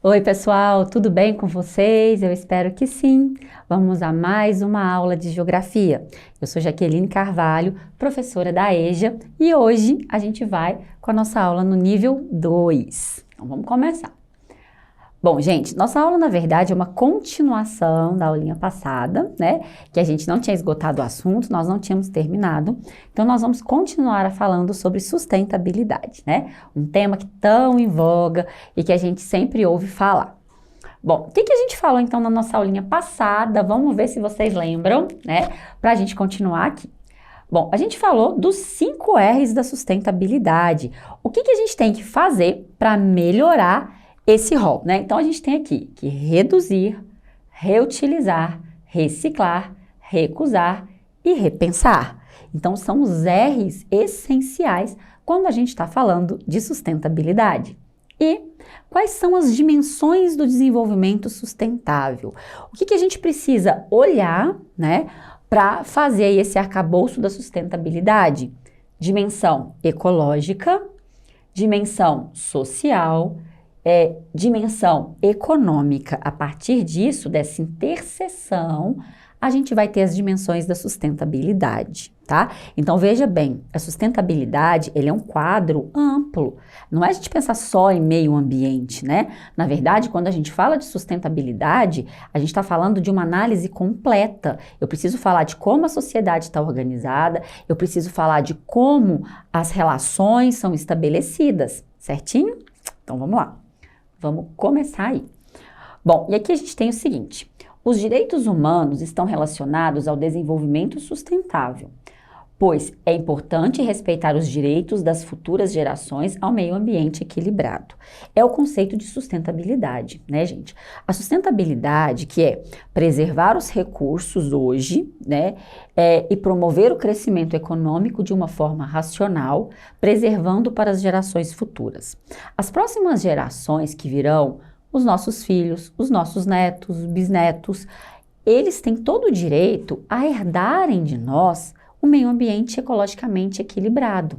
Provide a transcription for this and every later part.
Oi, pessoal, tudo bem com vocês? Eu espero que sim. Vamos a mais uma aula de geografia. Eu sou Jaqueline Carvalho, professora da EJA, e hoje a gente vai com a nossa aula no nível 2. Então vamos começar. Bom, gente, nossa aula, na verdade, é uma continuação da aulinha passada, né? Que a gente não tinha esgotado o assunto, nós não tínhamos terminado. Então, nós vamos continuar falando sobre sustentabilidade, né? Um tema que tão em voga e que a gente sempre ouve falar. Bom, o que a gente falou, então, na nossa aulinha passada? Vamos ver se vocês lembram, né? Para a gente continuar aqui. Bom, a gente falou dos 5 R's da sustentabilidade. O que a gente tem que fazer para melhorar esse rol, né? Então, a gente tem aqui que reduzir, reutilizar, reciclar, recusar e repensar. Então, são os R's essenciais quando a gente está falando de sustentabilidade. E quais são as dimensões do desenvolvimento sustentável? O que a gente precisa olhar, né, para fazer esse arcabouço da sustentabilidade? Dimensão ecológica, dimensão social, dimensão econômica. A partir disso, dessa interseção, a gente vai ter as dimensões da sustentabilidade, tá? Então, veja bem, a sustentabilidade, ele é um quadro amplo. Não é a gente pensar só em meio ambiente, né? Na verdade, quando a gente fala de sustentabilidade, a gente está falando de uma análise completa. Eu preciso falar de como a sociedade está organizada, eu preciso falar de como as relações são estabelecidas, certinho? Então, vamos lá. Vamos começar aí. Bom, e aqui a gente tem o seguinte: os direitos humanos estão relacionados ao desenvolvimento sustentável, pois é importante respeitar os direitos das futuras gerações ao meio ambiente equilibrado. É o conceito de sustentabilidade, né, gente? A sustentabilidade, que é preservar os recursos hoje, né, e promover o crescimento econômico de uma forma racional, preservando para as gerações futuras. As próximas gerações que virão, os nossos filhos, os nossos netos, os bisnetos, eles têm todo o direito a herdarem de nós o meio ambiente ecologicamente equilibrado.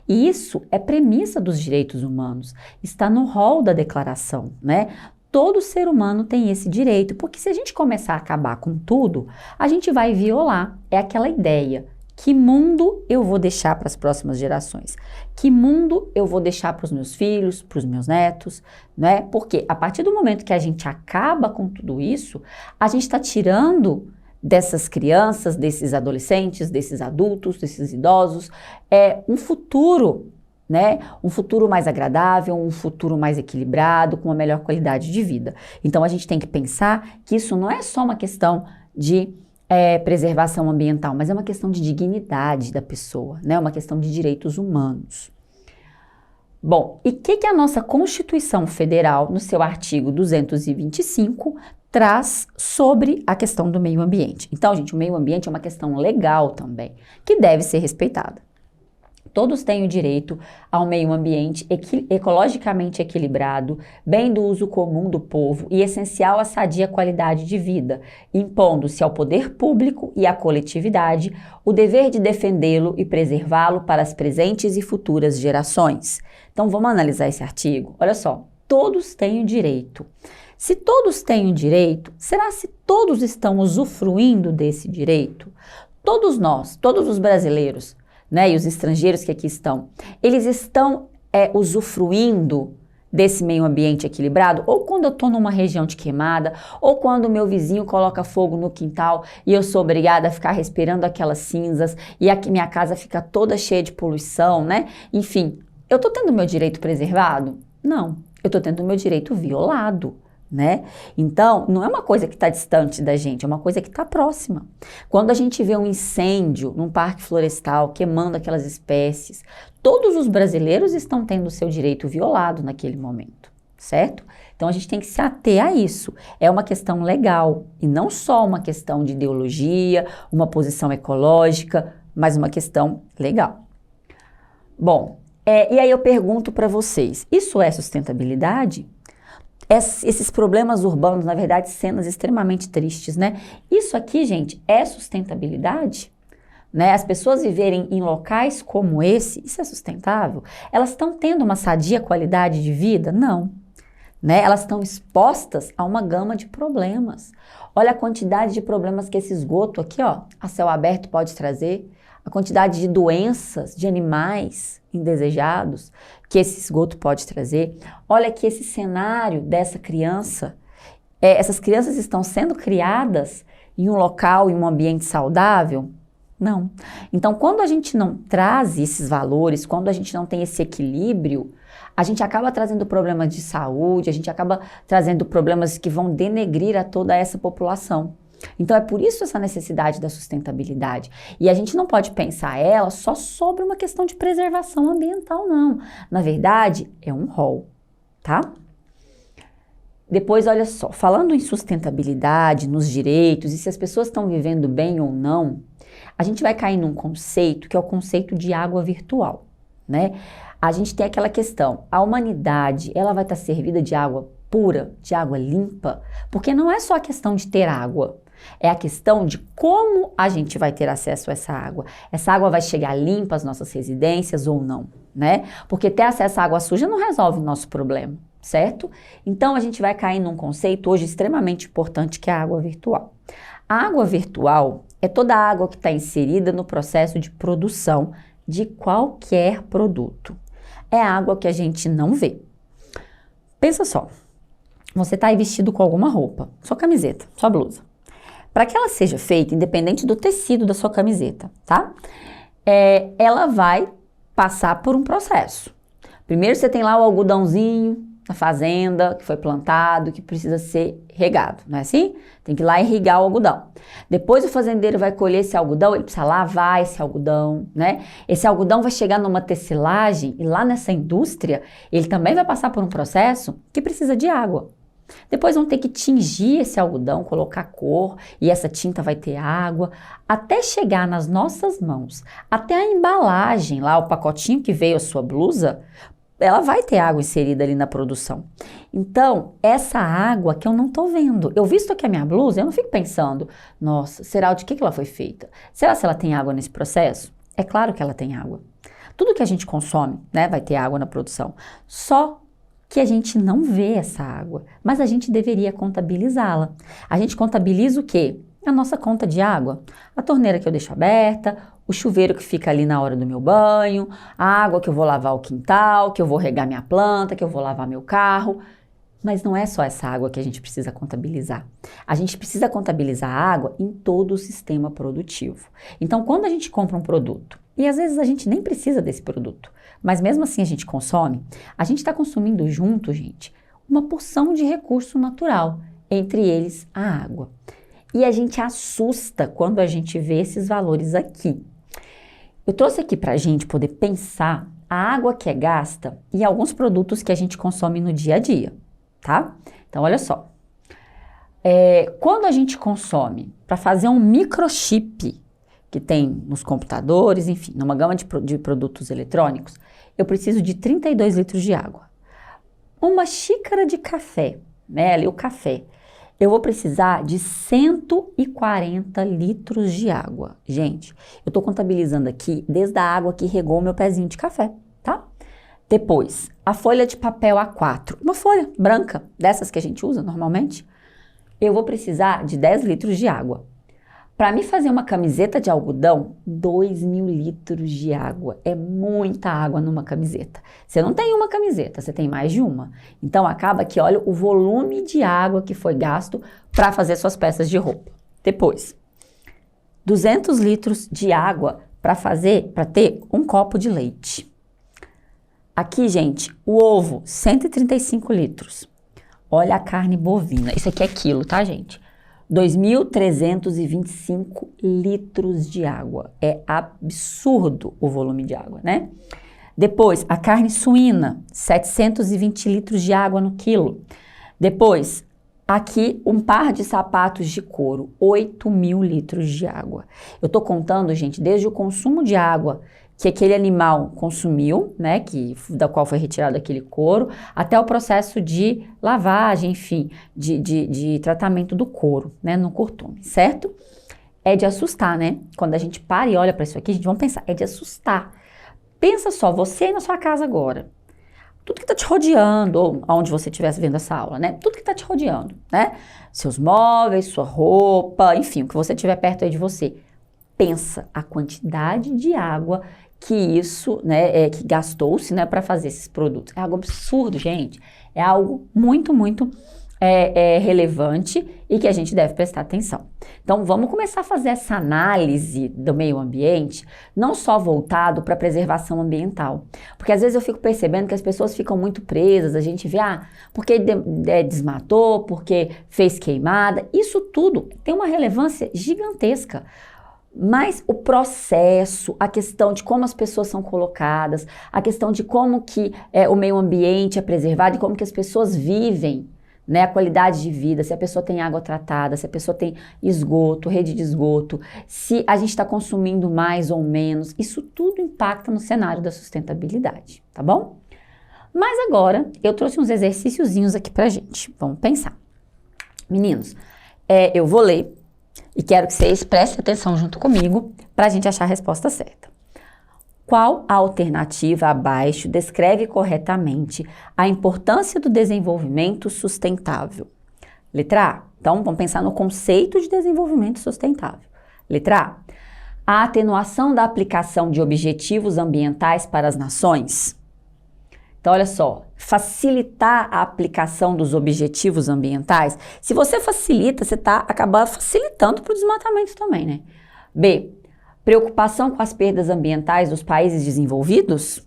E isso é premissa dos direitos humanos, está no rol da declaração, né? Todo ser humano tem esse direito, porque se a gente começar a acabar com tudo, a gente vai violar. É aquela ideia. Que mundo eu vou deixar para as próximas gerações? Que mundo eu vou deixar para os meus filhos, para os meus netos, né? Porque a partir do momento que a gente acaba com tudo isso, a gente está tirando dessas crianças, desses adolescentes, desses adultos, desses idosos, um futuro, né? Um futuro mais agradável, um futuro mais equilibrado, com uma melhor qualidade de vida. Então, a gente tem que pensar que isso não é só uma questão de preservação ambiental, mas é uma questão de dignidade da pessoa, né? Uma questão de direitos humanos. Bom, e o que a nossa Constituição Federal, no seu artigo 225, traz sobre a questão do meio ambiente? Então, gente, o meio ambiente é uma questão legal também, que deve ser respeitada. Todos têm o direito a um meio ambiente ecologicamente equilibrado, bem do uso comum do povo e essencial à sadia qualidade de vida, impondo-se ao poder público e à coletividade o dever de defendê-lo e preservá-lo para as presentes e futuras gerações. Então, vamos analisar esse artigo? Olha só, todos têm o direito. Se todos têm o direito, será se todos estão usufruindo desse direito? Todos nós, todos os brasileiros, né, e os estrangeiros que aqui estão, eles estão usufruindo desse meio ambiente equilibrado? Ou quando eu estou numa região de queimada, ou quando o meu vizinho coloca fogo no quintal e eu sou obrigada a ficar respirando aquelas cinzas e aqui minha casa fica toda cheia de poluição, né? Enfim, eu estou tendo o meu direito preservado? Não, eu estou tendo o meu direito violado, né? Então, não é uma coisa que está distante da gente, é uma coisa que está próxima. Quando a gente vê um incêndio num parque florestal queimando aquelas espécies, todos os brasileiros estão tendo o seu direito violado naquele momento, certo? Então, a gente tem que se ater a isso. É uma questão legal e não só uma questão de ideologia, uma posição ecológica, mas uma questão legal. Bom, e aí eu pergunto para vocês, isso é sustentabilidade? Esses problemas urbanos, na verdade, cenas extremamente tristes, né? Isso aqui, gente, é sustentabilidade? Né? As pessoas viverem em locais como esse, isso é sustentável? Elas estão tendo uma sadia qualidade de vida? Não. né? Elas estão expostas a uma gama de problemas. Olha a quantidade de problemas que esse esgoto aqui, ó, a céu aberto pode trazer, a quantidade de doenças de animais indesejados que esse esgoto pode trazer. Olha aqui esse cenário dessa criança. Essas crianças estão sendo criadas em um local, em um ambiente saudável? Não. Então, quando a gente não traz esses valores, quando a gente não tem esse equilíbrio, a gente acaba trazendo problemas de saúde, a gente acaba trazendo problemas que vão denegrir a toda essa população. Então, é por isso essa necessidade da sustentabilidade. E a gente não pode pensar ela só sobre uma questão de preservação ambiental, não. Na verdade, é um rol, tá? Depois, olha só, falando em sustentabilidade, nos direitos, e se as pessoas estão vivendo bem ou não, a gente vai cair num conceito que é o conceito de água virtual, né? A gente tem aquela questão, a humanidade, ela vai estar servida de água pura, de água limpa, porque não é só a questão de ter água, é a questão de como a gente vai ter acesso a essa água. Essa água vai chegar limpa às nossas residências ou não, né? Porque ter acesso à água suja não resolve o nosso problema, certo? Então, a gente vai cair num conceito hoje extremamente importante que é a água virtual. A água virtual é toda a água que está inserida no processo de produção de qualquer produto. É água que a gente não vê. Pensa só, você está aí vestido com alguma roupa, sua camiseta, sua blusa. Para que ela seja feita, independente do tecido da sua camiseta, tá? Ela vai passar por um processo. Primeiro você tem lá o algodãozinho na fazenda, que foi plantado, que precisa ser regado, não é assim? Tem que ir lá irrigar o algodão. Depois o fazendeiro vai colher esse algodão, ele precisa lavar esse algodão, né? Esse algodão vai chegar numa tecelagem e lá nessa indústria, ele também vai passar por um processo que precisa de água. Depois vão ter que tingir esse algodão, colocar cor e essa tinta vai ter água, até chegar nas nossas mãos, até a embalagem lá, o pacotinho que veio a sua blusa, ela vai ter água inserida ali na produção. Então, essa água que eu não tô vendo, eu visto aqui a minha blusa, eu não fico pensando, nossa, será de que ela foi feita? Será se ela tem água nesse processo? É claro que ela tem água. Tudo que a gente consome, né, vai ter água na produção. Só que a gente não vê essa água, mas a gente deveria contabilizá-la. A gente contabiliza o quê? A nossa conta de água, a torneira que eu deixo aberta, o chuveiro que fica ali na hora do meu banho, a água que eu vou lavar o quintal, que eu vou regar minha planta, que eu vou lavar meu carro. Mas não é só essa água que a gente precisa contabilizar. A gente precisa contabilizar a água em todo o sistema produtivo. Então, quando a gente compra um produto, e às vezes a gente nem precisa desse produto, mas mesmo assim a gente consome, a gente está consumindo junto, gente, uma porção de recurso natural, entre eles a água. E a gente assusta quando a gente vê esses valores aqui. Eu trouxe aqui para a gente poder pensar a água que é gasta e alguns produtos que a gente consome no dia a dia, tá? Então, olha só. Quando a gente consome para fazer um microchip que tem nos computadores, enfim, numa gama de produtos eletrônicos, eu preciso de 32 litros de água. Uma xícara de café, né, ali o café, eu vou precisar de 140 litros de água. Gente, eu tô contabilizando aqui desde a água que regou o meu pezinho de café, tá? Depois, a folha de papel A4, uma folha branca, dessas que a gente usa normalmente, eu vou precisar de 10 litros de água. Para mim fazer uma camiseta de algodão, 2.000 litros de água. É muita água numa camiseta. Você não tem uma camiseta, você tem mais de uma. Então acaba que olha o volume de água que foi gasto para fazer suas peças de roupa. Depois, 200 litros de água para ter um copo de leite. Aqui, gente, o ovo, 135 litros. Olha a carne bovina. Isso aqui é quilo, tá, gente? 2.325 litros de água. É absurdo o volume de água, né? Depois, a carne suína, 720 litros de água no quilo. Depois, aqui, um par de sapatos de couro, 8.000 litros de água. Eu tô contando, gente, desde o consumo de água que aquele animal consumiu, né, da qual foi retirado aquele couro, até o processo de lavagem, enfim, de tratamento do couro, né, no curtume, certo? É de assustar, né? Quando a gente para e olha para isso aqui, a gente vai pensar, é de assustar. Pensa só, você aí na sua casa agora, tudo que está te rodeando, ou aonde você estivesse vendo essa aula, né? Tudo que está te rodeando, né? Seus móveis, sua roupa, enfim, o que você tiver perto aí de você. Pensa a quantidade de água que isso, né, que gastou-se, né, para fazer esses produtos. É algo absurdo, gente. É algo muito, muito relevante e que a gente deve prestar atenção. Então, vamos começar a fazer essa análise do meio ambiente, não só voltado para a preservação ambiental. Porque às vezes eu fico percebendo que as pessoas ficam muito presas, a gente vê, porque desmatou, porque fez queimada. Isso tudo tem uma relevância gigantesca. Mas o processo, a questão de como as pessoas são colocadas, a questão de como que o meio ambiente é preservado e como que as pessoas vivem, né, a qualidade de vida, se a pessoa tem água tratada, se a pessoa tem esgoto, rede de esgoto, se a gente está consumindo mais ou menos, isso tudo impacta no cenário da sustentabilidade, tá bom? Mas agora eu trouxe uns exercíciozinhos aqui pra gente, vamos pensar. Meninos, eu vou ler e quero que vocês prestem atenção junto comigo para a gente achar a resposta certa. Qual a alternativa abaixo descreve corretamente a importância do desenvolvimento sustentável? Letra A. Então, vamos pensar no conceito de desenvolvimento sustentável. Letra A. A atenuação da aplicação de objetivos ambientais para as nações. Então, olha só, facilitar a aplicação dos objetivos ambientais. Se você facilita, você está acabando facilitando para o desmatamento também, né? B. Preocupação com as perdas ambientais dos países desenvolvidos?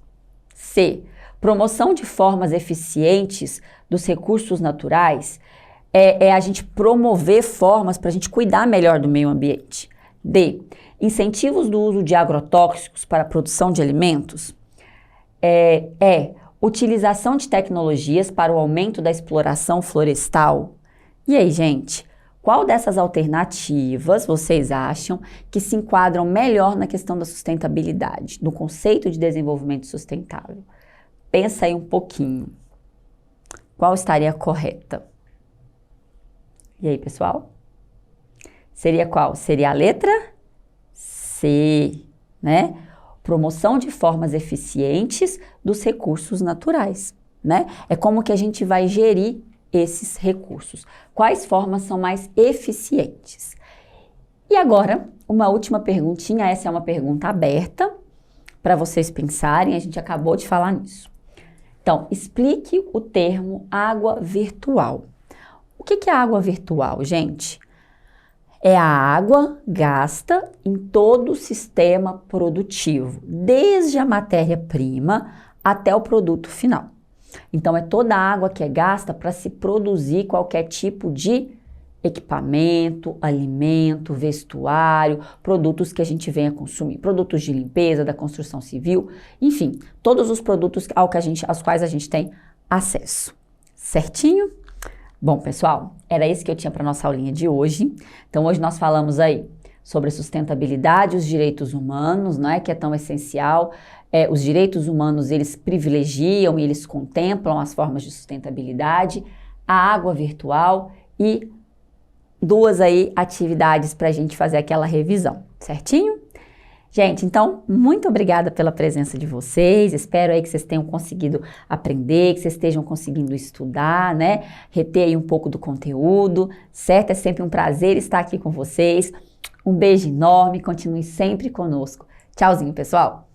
C. Promoção de formas eficientes dos recursos naturais? A gente promover formas para a gente cuidar melhor do meio ambiente. D. Incentivos do uso de agrotóxicos para a produção de alimentos? Utilização de tecnologias para o aumento da exploração florestal? E aí, gente? Qual dessas alternativas vocês acham que se enquadram melhor na questão da sustentabilidade, no conceito de desenvolvimento sustentável? Pensa aí um pouquinho. Qual estaria correta? E aí, pessoal? Seria qual? Seria a letra C, né? Promoção de formas eficientes dos recursos naturais, né? É como que a gente vai gerir esses recursos. Quais formas são mais eficientes? E agora, uma última perguntinha, essa é uma pergunta aberta para vocês pensarem, a gente acabou de falar nisso. Então, explique o termo água virtual. O que é água virtual, gente? É a água gasta em todo o sistema produtivo, desde a matéria-prima até o produto final. Então, é toda a água que é gasta para se produzir qualquer tipo de equipamento, alimento, vestuário, produtos que a gente venha consumir, produtos de limpeza, da construção civil, enfim, todos os produtos aos quais a gente tem acesso. Certinho? Bom, pessoal, era isso que eu tinha para nossa aulinha de hoje. Então, hoje nós falamos aí sobre a sustentabilidade e os direitos humanos, não é? Que é tão essencial. Os direitos humanos, eles privilegiam e eles contemplam as formas de sustentabilidade, a água virtual e duas aí atividades para a gente fazer aquela revisão, certinho? Gente, então, muito obrigada pela presença de vocês, espero aí que vocês tenham conseguido aprender, que vocês estejam conseguindo estudar, né? Reter aí um pouco do conteúdo, certo? É sempre um prazer estar aqui com vocês. Um beijo enorme, continue sempre conosco. Tchauzinho, pessoal!